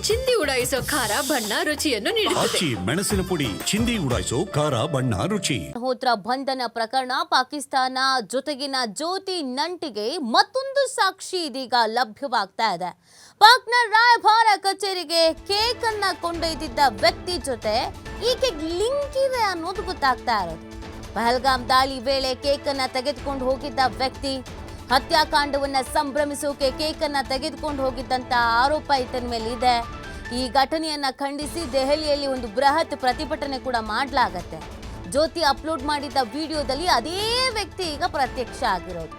ಚಿಂದಿ ಉಡಾಯಿಸೋ ಖಾರ ಬಣ್ಣ ರುಚಿಯನ್ನು ನೀಡುತ್ತದೆ. ಮೆಣಸಿನ ಪುಡಿ ಚಿಂದಿ ಉಡಾಯಿಸೋ ಖಾರ ಬಣ್ಣ ರುಚಿ. ಮಲ್ಹೋತ್ರಾ ಬಂಧನ ಪ್ರಕರಣ, ಪಾಕಿಸ್ತಾನ ಜೊತೆಗಿನ ಜ್ಯೋತಿ ನಂಟಿಗೆ ಮತ್ತೊಂದು ಸಾಕ್ಷಿ ಇದೀಗ ಲಭ್ಯವಾಗ್ತಾ ಇದೆ. ಪಾಕ್ನ ರಾಯಭಾರ ಕಚೇರಿಗೆ ಕೇಕ್ ಅನ್ನ ಕೊಂಡೊಯ್ದಿದ್ದ ವ್ಯಕ್ತಿ ಜೊತೆ ಈಕೆಗೆ ಲಿಂಕ್ ಇದೆ ಅನ್ನೋದು ಗೊತ್ತಾಗ್ತಾ ಇರೋದು. ಪಹಲ್ಗಾಮ್ ದಾಳಿ ವೇಳೆ ಕೇಕ್ ಅನ್ನ ತೆಗೆದುಕೊಂಡು ಹೋಗಿದ್ದ ವ್ಯಕ್ತಿ ಹತ್ಯಾಕಾಂಡವನ್ನ ಸಂಭ್ರಮಿಸೋಕೆ ಕೇಕ್ ಅನ್ನ ತೆಗೆದುಕೊಂಡು ಹೋಗಿದ್ದಂತ ಆರೋಪ ಈತನ ಮೇಲೆ ಇದೆ. ಈ ಘಟನೆಯನ್ನ ಖಂಡಿಸಿ ದೆಹಲಿಯಲ್ಲಿ ಒಂದು ಬೃಹತ್ ಪ್ರತಿಭಟನೆ ಕೂಡ ಮಾಡಲಾಗತ್ತೆ. ಜ್ಯೋತಿ ಅಪ್ಲೋಡ್ ಮಾಡಿದ್ದ ವಿಡಿಯೋದಲ್ಲಿ ಅದೇ ವ್ಯಕ್ತಿ ಈಗ ಪ್ರತ್ಯಕ್ಷ ಆಗಿರೋದು.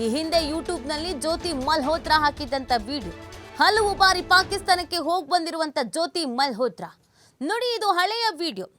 ಈ ಹಿಂದೆ ಯೂಟ್ಯೂಬ್ನಲ್ಲಿ ಜ್ಯೋತಿ ಮಲ್ಹೋತ್ರಾ ಹಾಕಿದ್ದಂತ ವಿಡಿಯೋ, ಹಲವು ಬಾರಿ ಪಾಕಿಸ್ತಾನಕ್ಕೆ ಹೋಗಿ ಬಂದಿರುವಂತ ಜ್ಯೋತಿ ಮಲ್ಹೋತ್ರಾ ನೋಡಿ, ಇದು ಹಳೆಯ ವಿಡಿಯೋ.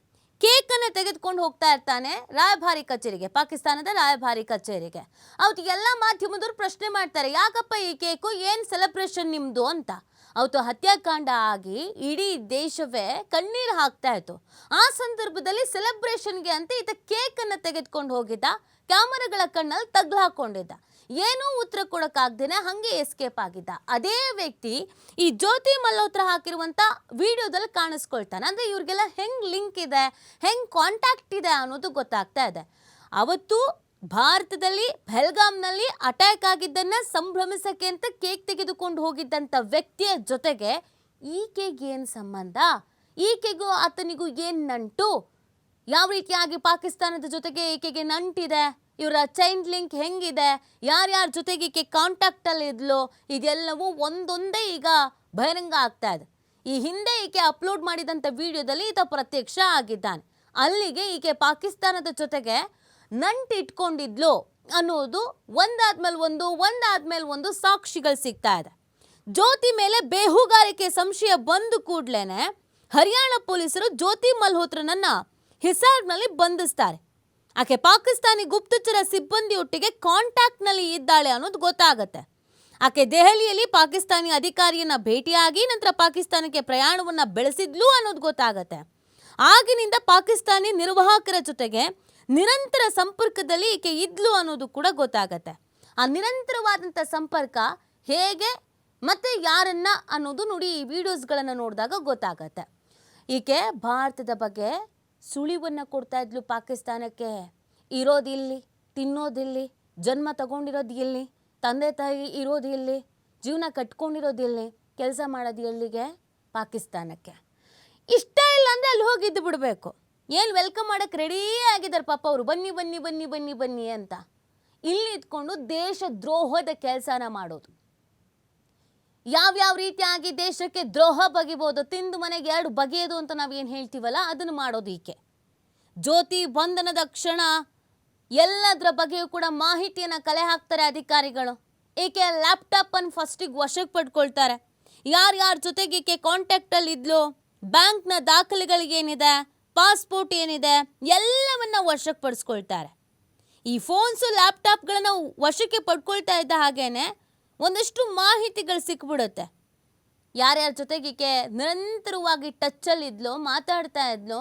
ಕೇಕ್ ಅನ್ನು ತೆಗೆದುಕೊಂಡು ಹೋಗ್ತಾ ಇರ್ತಾನೆ ರಾಯಭಾರಿ ಕಚೇರಿಗೆ, ಪಾಕಿಸ್ತಾನದ ರಾಯಭಾರಿ ಕಚೇರಿಗೆ. ಅವತ್ತು ಎಲ್ಲ ಮಾಧ್ಯಮದವರು ಪ್ರಶ್ನೆ ಮಾಡ್ತಾರೆ, ಯಾಕಪ್ಪ ಈ ಕೇಕು, ಏನು ಸೆಲೆಬ್ರೇಷನ್ ನಿಮ್ಮದು ಅಂತ. ಅವತ್ತು ಹತ್ಯಾಕಾಂಡ ಆಗಿ ಇಡೀ ದೇಶವೇ ಕಣ್ಣೀರು ಹಾಕ್ತಾ ಇತ್ತು. ಆ ಸಂದರ್ಭದಲ್ಲಿ ಸೆಲೆಬ್ರೇಷನ್ಗೆ ಅಂತ ಈತ ಕೇಕ್ ಅನ್ನು ತೆಗೆದುಕೊಂಡು ಹೋಗಿದ್ದ, ಕ್ಯಾಮರಾಗಳ ಕಣ್ಣಲ್ಲಿ ತಗ್ಲು ಹಾಕೊಂಡಿದ್ದ. ಏನೂ ಉತ್ತರ ಕೊಡೋಕ್ಕಾಗ್ದೇನೆ ಹಾಗೆ ಎಸ್ಕೇಪ್ ಆಗಿದ್ದ. ಅದೇ ವ್ಯಕ್ತಿ ಈ ಜ್ಯೋತಿ ಮಲ್ಹೋತ್ರಾ ಹಾಕಿರುವಂಥ ವಿಡಿಯೋದಲ್ಲಿ ಕಾಣಿಸ್ಕೊಳ್ತಾನೆ. ಅಂದರೆ ಇವ್ರಿಗೆಲ್ಲ ಹೆಂಗೆ ಲಿಂಕ್ ಇದೆ, ಹೆಂಗೆ ಕಾಂಟ್ಯಾಕ್ಟ್ ಇದೆ ಅನ್ನೋದು ಗೊತ್ತಾಗ್ತಾ ಇದೆ. ಅವತ್ತು ಭಾರತದಲ್ಲಿ ಪಹಲ್ಗಾಮ್ನಲ್ಲಿ ಅಟ್ಯಾಕ್ ಆಗಿದ್ದನ್ನು ಸಂಭ್ರಮಿಸಕ್ಕೆ ಅಂತ ಕೇಕ್ ತೆಗೆದುಕೊಂಡು ಹೋಗಿದ್ದಂಥ ವ್ಯಕ್ತಿಯ ಜೊತೆಗೆ ಈಕೆಗೆ ಏನು ಸಂಬಂಧ, ಈಕೆಗೂ ಆತನಿಗೂ ಏನು ನಂಟು, ಯಾವ ರೀತಿಯಾಗಿ ಪಾಕಿಸ್ತಾನದ ಜೊತೆಗೆ ಈಕೆಗೆ ನಂಟಿದೆ, ಇವರ ಚೈನ್ ಲಿಂಕ್ ಹೆಂಗಿದೆ, ಯಾರ್ಯಾರ ಜೊತೆಗೆ ಈಕೆ ಕಾಂಟ್ಯಾಕ್ಟಲ್ಲಿ ಇದ್ಲು, ಇದೆಲ್ಲವೂ ಒಂದೊಂದೇ ಈಗ ಬಹಿರಂಗ ಆಗ್ತಾ ಇದೆ. ಈ ಹಿಂದೆ ಈಕೆ ಅಪ್ಲೋಡ್ ಮಾಡಿದಂಥ ವಿಡಿಯೋದಲ್ಲಿ ಈತ ಪ್ರತ್ಯಕ್ಷ ಆಗಿದ್ದಾನೆ. ಅಲ್ಲಿಗೆ ಈಕೆ ಪಾಕಿಸ್ತಾನದ ಜೊತೆಗೆ ನಂಟು ಇಟ್ಕೊಂಡಿದ್ಲು ಅನ್ನೋದು ಒಂದಾದ್ಮೇಲೆ ಒಂದು ಸಾಕ್ಷಿಗಳು ಸಿಗ್ತಾ ಇದೆ. ಜ್ಯೋತಿ ಮೇಲೆ ಬೇಹುಗಾರಿಕೆ ಸಂಶಯ ಬಂದು ಕೂಡಲೇ ಹರಿಯಾಣ ಪೊಲೀಸರು ಜ್ಯೋತಿ ಮಲ್ಹೋತ್ರನನ್ನ ಹಿಸಾರ್ನಲ್ಲಿ ಬಂಧಿಸ್ತಾರೆ. ಆಕೆ ಪಾಕಿಸ್ತಾನಿ ಗುಪ್ತಚರ ಸಿಬ್ಬಂದಿಯೊಟ್ಟಿಗೆ ಕಾಂಟ್ಯಾಕ್ಟ್ನಲ್ಲಿ ಇದ್ದಾಳೆ ಅನ್ನೋದು ಗೊತ್ತಾಗತ್ತೆ. ಆಕೆ ದೆಹಲಿಯಲ್ಲಿ ಪಾಕಿಸ್ತಾನಿ ಅಧಿಕಾರಿಯನ್ನ ಭೇಟಿಯಾಗಿ ನಂತರ ಪಾಕಿಸ್ತಾನಕ್ಕೆ ಪ್ರಯಾಣವನ್ನು ಬೆಳೆಸಿದ್ಲು ಅನ್ನೋದು ಗೊತ್ತಾಗತ್ತೆ. ಆಗಿನಿಂದ ಪಾಕಿಸ್ತಾನಿ ನಿರ್ವಾಹಕರ ಜೊತೆಗೆ ನಿರಂತರ ಸಂಪರ್ಕದಲ್ಲಿ ಈಕೆ ಇದ್ಲು ಅನ್ನೋದು ಕೂಡ ಗೊತ್ತಾಗತ್ತೆ. ಆ ನಿರಂತರವಾದಂಥ ಸಂಪರ್ಕ ಹೇಗೆ ಮತ್ತೆ ಯಾರನ್ನ ಅನ್ನೋದು ನೋಡಿ ಈ ವಿಡಿಯೋಸ್ಗಳನ್ನು ನೋಡಿದಾಗ ಗೊತ್ತಾಗತ್ತೆ. ಈಕೆ ಭಾರತದ ಬಗ್ಗೆ ಸುಳಿವನ್ನು ಕೊಡ್ತಾ ಇದ್ಲು ಪಾಕಿಸ್ತಾನಕ್ಕೆ. ಇರೋದಿಲ್ಲಿ, ತಿನ್ನೋದಿಲ್ಲಿ, ಜನ್ಮ ತಗೊಂಡಿರೋದು ಇಲ್ಲಿ, ತಂದೆ ತಾಯಿ ಇರೋದು ಇಲ್ಲಿ, ಜೀವನ ಕಟ್ಕೊಂಡಿರೋದು ಇಲ್ಲಿ, ಕೆಲಸ ಮಾಡೋದು ಎಲ್ಲಿಗೆ, ಪಾಕಿಸ್ತಾನಕ್ಕೆ. ಇಷ್ಟ ಇಲ್ಲ ಅಂದರೆ ಅಲ್ಲಿ ಹೋಗಿದ್ದು ಬಿಡಬೇಕು. ಏನು ವೆಲ್ಕಮ್ ಮಾಡೋಕ್ಕೆ ರೆಡೀ ಆಗಿದ್ದಾರೆ ಪಾಪ ಅವರು, ಬನ್ನಿ ಬನ್ನಿ ಬನ್ನಿ ಬನ್ನಿ ಬನ್ನಿ ಅಂತ. ಇಲ್ಲಿ ಇದ್ಕೊಂಡು ದೇಶ ದ್ರೋಹದ ಕೆಲಸನ ಮಾಡೋದು. ಯಾವ್ಯಾವ ರೀತಿಯಾಗಿ ದೇಶಕ್ಕೆ ದ್ರೋಹ ಬಗೆಬೋದು, ತಿಂದು ಮನೆಗೆ ಎರಡು ಬಗೆಯೋದು ಅಂತ ನಾವೇನು ಹೇಳ್ತೀವಲ್ಲ, ಅದನ್ನು ಮಾಡೋದು ಈಕೆ. ಜ್ಯೋತಿ ಬಂಧನದ ಕ್ಷಣ ಎಲ್ಲದರ ಬಗ್ಗೆಯೂ ಕೂಡ ಮಾಹಿತಿಯನ್ನು ಕಲೆ ಹಾಕ್ತಾರೆ ಅಧಿಕಾರಿಗಳು. ಈಕೆ ಲ್ಯಾಪ್ಟಾಪನ್ನು ಫಸ್ಟಿಗೆ ವಶಕ್ಕೆ ಪಡ್ಕೊಳ್ತಾರೆ. ಯಾರ್ಯಾರ ಜೊತೆಗೆ ಈಕೆ ಕಾಂಟ್ಯಾಕ್ಟಲ್ಲಿ ಇದ್ಲು, ಬ್ಯಾಂಕ್ನ ದಾಖಲೆಗಳಿಗೇನಿದೆ, ಪಾಸ್ಪೋರ್ಟ್ ಏನಿದೆ, ಎಲ್ಲವನ್ನ ವಶಕ್ಕೆ ಪಡಿಸ್ಕೊಳ್ತಾರೆ. ಈ ಫೋನ್ಸು ಲ್ಯಾಪ್ಟಾಪ್ಗಳನ್ನು ವಶಕ್ಕೆ ಪಡ್ಕೊಳ್ತಾ ಇದ್ದ ಹಾಗೇನೆ ಒಂದಷ್ಟು ಮಾಹಿತಿಗಳು ಸಿಕ್ಬಿಡುತ್ತೆ. ಯಾರ್ಯಾರ ಜೊತೆಗೆ ಈಕೆ ನಿರಂತರವಾಗಿ ಟಚ್ಚಲ್ಲಿದ್ಲು, ಮಾತಾಡ್ತಾ ಇದ್ಲು,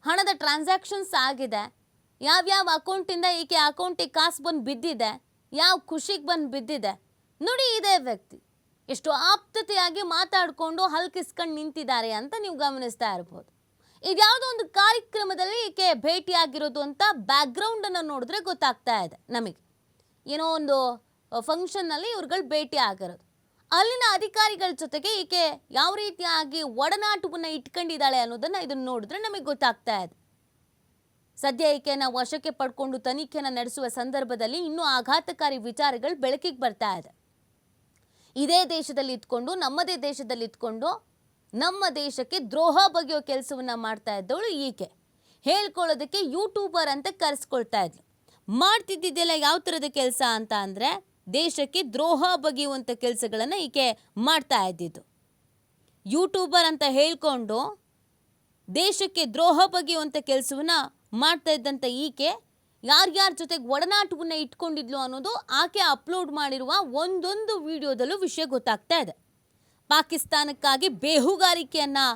ಹಣದ ಟ್ರಾನ್ಸಾಕ್ಷನ್ಸ್ ಆಗಿದೆ, ಯಾವ್ಯಾವ ಅಕೌಂಟಿಂದ ಈಕೆ ಅಕೌಂಟಿಗೆ ಕಾಸು ಬಂದು ಬಿದ್ದಿದೆ, ಯಾವ ಖುಷಿಗೆ ಬಂದು ಬಿದ್ದಿದೆ ನೋಡಿ. ಇದೇ ವ್ಯಕ್ತಿ ಎಷ್ಟು ಆಪ್ತತೆಯಾಗಿ ಮಾತಾಡಿಕೊಂಡು ಹಲ್ಕಿಸ್ಕೊಂಡು ನಿಂತಿದ್ದಾರೆ ಅಂತ ನೀವು ಗಮನಿಸ್ತಾ ಇರ್ಬೋದು. ಇದ್ಯಾವುದೋ ಒಂದು ಕಾರ್ಯಕ್ರಮದಲ್ಲಿ ಈಕೆ ಭೇಟಿಯಾಗಿರೋದು ಅಂತ ಬ್ಯಾಕ್ಗ್ರೌಂಡನ್ನು ನೋಡಿದ್ರೆ ಗೊತ್ತಾಗ್ತಾ ಇದೆ ನಮಗೆ. ಏನೋ ಒಂದು ಫಂಕ್ಷನ್ನಲ್ಲಿ ಇವ್ರುಗಳು ಭೇಟಿ ಆಗಿರೋದು. ಅಲ್ಲಿನ ಅಧಿಕಾರಿಗಳ ಜೊತೆಗೆ ಈಕೆ ಯಾವ ರೀತಿಯಾಗಿ ಒಡನಾಟವನ್ನು ಇಟ್ಕೊಂಡಿದ್ದಾಳೆ ಅನ್ನೋದನ್ನು ಇದನ್ನು ನೋಡಿದ್ರೆ ನಮಗೆ ಗೊತ್ತಾಗ್ತಾ ಇದೆ. ಸದ್ಯ ಈಕೆನ ವಶಕ್ಕೆ ಪಡ್ಕೊಂಡು ತನಿಖೆಯನ್ನು ನಡೆಸುವ ಸಂದರ್ಭದಲ್ಲಿ ಇನ್ನೂ ಆಘಾತಕಾರಿ ವಿಚಾರಗಳು ಬೆಳಕಿಗೆ ಬರ್ತಾ ಇದೆ. ಇದೇ ದೇಶದಲ್ಲಿ ಇದ್ಕೊಂಡು, ನಮ್ಮದೇ ದೇಶದಲ್ಲಿ ಇದ್ಕೊಂಡು ನಮ್ಮ ದೇಶಕ್ಕೆ ದ್ರೋಹ ಬಗೆಯೋ ಕೆಲಸವನ್ನು ಮಾಡ್ತಾ ಇದ್ದವಳು ಈಕೆ. ಹೇಳ್ಕೊಳ್ಳೋದಕ್ಕೆ ಯೂಟ್ಯೂಬರ್ ಅಂತ ಕರೆಸ್ಕೊಳ್ತಾ ಇದ್ಲು. ಮಾಡ್ತಿದ್ದಿದ್ದೆಲ್ಲ ಯಾವ ಥರದ ಕೆಲಸ ಅಂತ ಅಂದರೆ ದೇಶಕ್ಕೆ ದ್ರೋಹ ಬಗೆಯುವಂಥ ಕೆಲಸಗಳನ್ನು ಈಕೆ ಮಾಡ್ತಾ ಇದ್ದಿದ್ದು. ಯೂಟ್ಯೂಬರ್ ಅಂತ ಹೇಳ್ಕೊಂಡು ದೇಶಕ್ಕೆ ದ್ರೋಹ ಬಗೆಯುವಂಥ ಕೆಲಸವನ್ನು ಮಾಡ್ತಾ ಇದ್ದಂಥ ಈಕೆ ಯಾರ್ಯಾರ ಜೊತೆಗೆ ಒಡನಾಟವನ್ನು ಇಟ್ಕೊಂಡಿದ್ಲು ಅನ್ನೋದು ಆಕೆ ಅಪ್ಲೋಡ್ ಮಾಡಿರುವ ಒಂದೊಂದು ವಿಡಿಯೋದಲ್ಲೂ ವಿಷಯ ಗೊತ್ತಾಗ್ತಾ ಇದೆ. ಪಾಕಿಸ್ತಾನಕ್ಕಾಗಿ ಬೇಹುಗಾರಿಕೆಯನ್ನು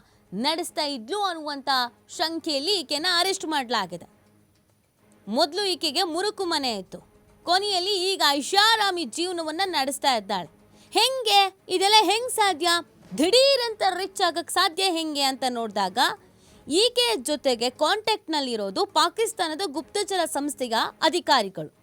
ನಡೆಸ್ತಾ ಇದ್ಲು ಅನ್ನುವಂಥ ಶಂಕೆಯಲ್ಲಿ ಈಕೆನ ಅರೆಸ್ಟ್ ಮಾಡಲಾಗಿದೆ. ಮೊದಲು ಈಕೆಗೆ ಮುರುಕು ಮನೆ ಇತ್ತು, ಕೊನೆಯಲ್ಲಿ ಈಗ ಐಷಾರಾಮಿ ಜೀವನವನ್ನು ನಡೆಸ್ತಾ ಇದ್ದಾಳೆ. ಹೆಂಗೆ ಇದೆಲ್ಲ ಹೆಂಗೆ ಸಾಧ್ಯ? ದಿಢೀರಂತ ರಿಚ್ ಆಗಕ್ಕೆ ಸಾಧ್ಯ ಹೆಂಗೆ ಅಂತ ನೋಡಿದಾಗ ಈಕೆ ಜೊತೆಗೆ ಕಾಂಟ್ಯಾಕ್ಟ್ನಲ್ಲಿರೋದು ಪಾಕಿಸ್ತಾನದ ಗುಪ್ತಚರ ಸಂಸ್ಥೆಯ ಅಧಿಕಾರಿಗಳು.